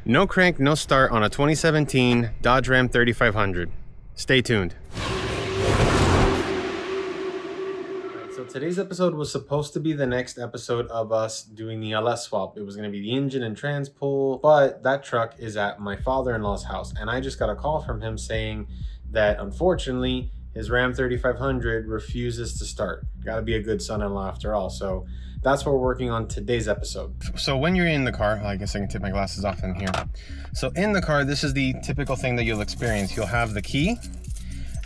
No crank, no start on a 2017 Dodge Ram 3500. Stay tuned. So today's episode was supposed to be the next episode of us doing the LS swap. It was going to be the engine and trans pull, but that truck is at my father-in-law's house, and I just got a call from him saying that unfortunately his Ram 3500 refuses to start. Got to be a good son-in-law after all. So that's what we're working on today's episode. So when you're in the car, I guess I can take my glasses off in here. So in the car, this is the typical thing that you'll experience. You'll have the key,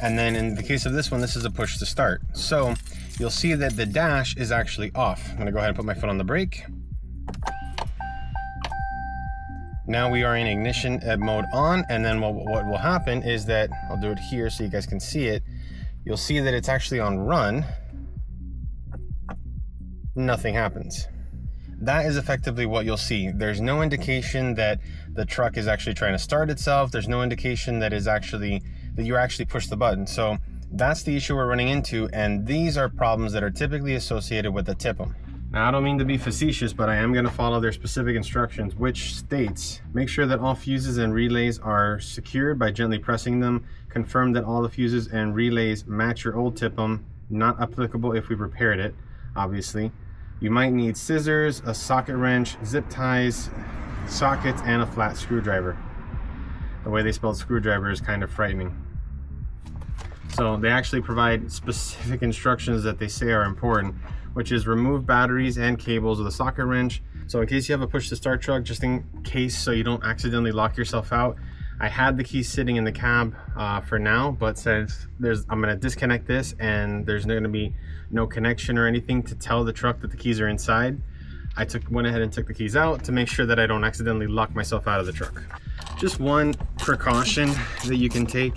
and then in the case of this one, this is a push to start. So you'll see that the dash is actually off. I'm gonna go ahead and put my foot on the brake. Now we are in ignition mode on, and then what will happen is that, I'll do it here so you guys can see it. You'll see that it's actually on run. Nothing happens. That is effectively what you'll see. There's no indication that the truck is actually trying to start itself. There's no indication that you actually push the button. So that's the issue we're running into, and these are problems that are typically associated with the T.I.P.M. Now, I don't mean to be facetious, but I am going to follow their specific instructions, which states, make sure that all fuses and relays are secured by gently pressing them. Confirm that all the fuses and relays match your old T.I.P.M. Not applicable if we've repaired it, obviously. You might need scissors, a socket wrench, zip ties, sockets, and a flat screwdriver. The way they spelled screwdriver is kind of frightening. So they actually provide specific instructions that they say are important, which is remove batteries and cables with a socket wrench. So in case you have a push to start truck, just in case so you don't accidentally lock yourself out, I had the keys sitting in the cab for now, but since I'm gonna disconnect this and there's gonna be no connection or anything to tell the truck that the keys are inside, I went ahead and took the keys out to make sure that I don't accidentally lock myself out of the truck. Just one precaution that you can take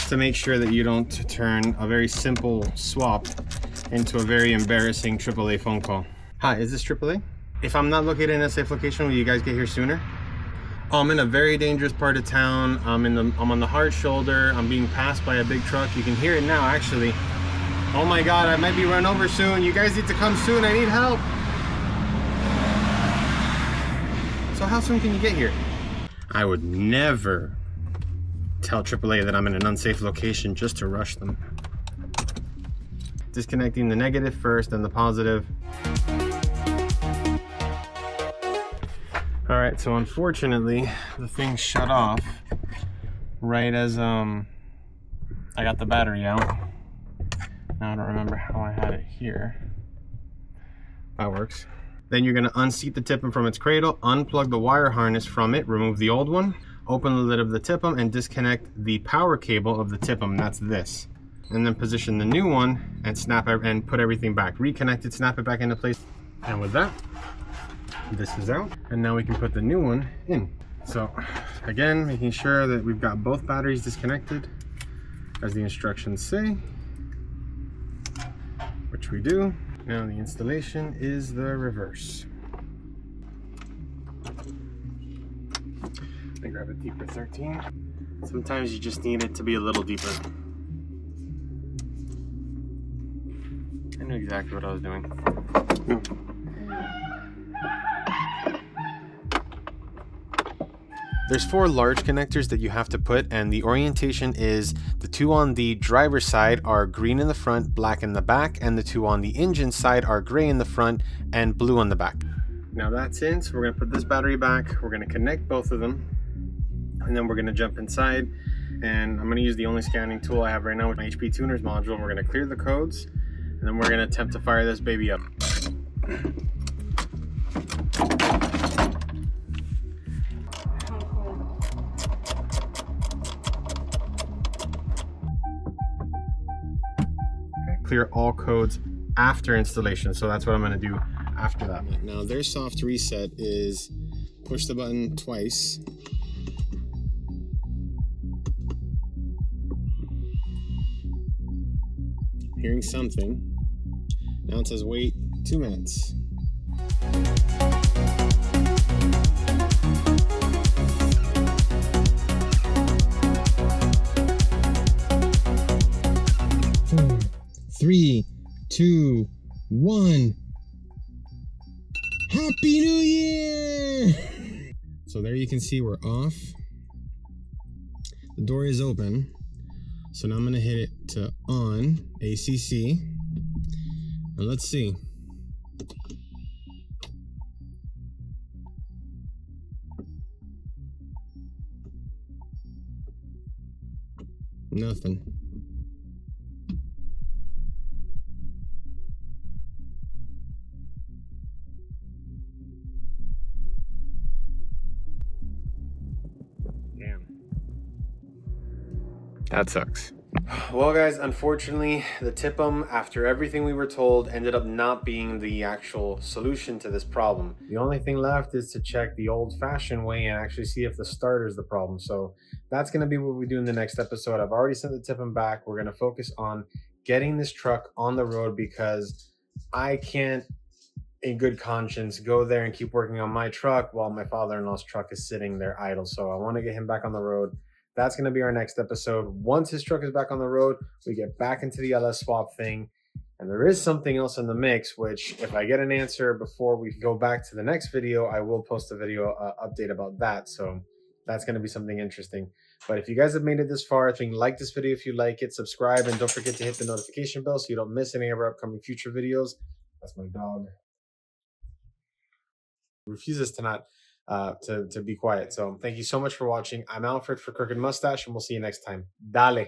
to make sure that you don't turn a very simple swap into a very embarrassing AAA phone call. Hi, is this AAA? If I'm not located in a safe location, will you guys get here sooner? I'm in a very dangerous part of town. I'm on the hard shoulder. I'm being passed by a big truck. You can hear it now, actually. Oh my God, I might be run over soon. You guys need to come soon. I need help. So how soon can you get here? I would never tell AAA that I'm in an unsafe location just to rush them. Disconnecting the negative first, then the positive. All right, so unfortunately, the thing shut off right as I got the battery out. Now I don't remember how I had it here. That works. Then you're gonna unseat the T.I.P.M. from its cradle, unplug the wire harness from it, remove the old one, open the lid of the T.I.P.M. and disconnect the power cable of the T.I.P.M. That's this. And then position the new one and snap it and put everything back. Reconnect it, snap it back into place. And with that, this is out. And now we can put the new one in. So again, making sure that we've got both batteries disconnected as the instructions say, which we do. Now the installation is the reverse. I grab a deeper 13. Sometimes you just need it to be a little deeper. I knew exactly what I was doing. There's 4 large connectors that you have to put, and the orientation is the 2 on the driver's side are green in the front, black in the back, and the 2 on the engine side are gray in the front and blue on the back. Now that's in, so we're gonna put this battery back, we're gonna connect both of them, and then we're gonna jump inside, and I'm gonna use the only scanning tool I have right now with my HP Tuners module. We're gonna clear the codes, and then we're gonna attempt to fire this baby up. Clear all codes after installation, so that's what I'm going to do after that. Now their soft reset is push the button twice, hearing something. Now it says wait 2 minutes. Three, 2, 1. Happy New Year! So there you can see we're off. The door is open. So now I'm gonna hit it to on, ACC, and let's see. Nothing. Damn. That sucks. Well, guys, unfortunately, the T.I.P.M, after everything we were told, ended up not being the actual solution to this problem. The only thing left is to check the old-fashioned way and actually see if the starter is the problem. So that's going to be what we do in the next episode. I've already sent the T.I.P.M back. We're going to focus on getting this truck on the road because I can't, in good conscience, go there and keep working on my truck while my father-in-law's truck is sitting there idle. So I want to get him back on the road. That's going to be our next episode. Once his truck is back on the road, we get back into the LS swap thing. And there is something else in the mix, which if I get an answer before we go back to the next video, I will post a video update about that. So that's going to be something interesting. But if you guys have made it this far, like this video if you like it, subscribe, and don't forget to hit the notification bell so you don't miss any of our upcoming future videos. That's my dog. Refuses to not to be quiet. So thank you so much for watching. I'm Alfred for Crooked Mustache, and we'll see you next time. Dale.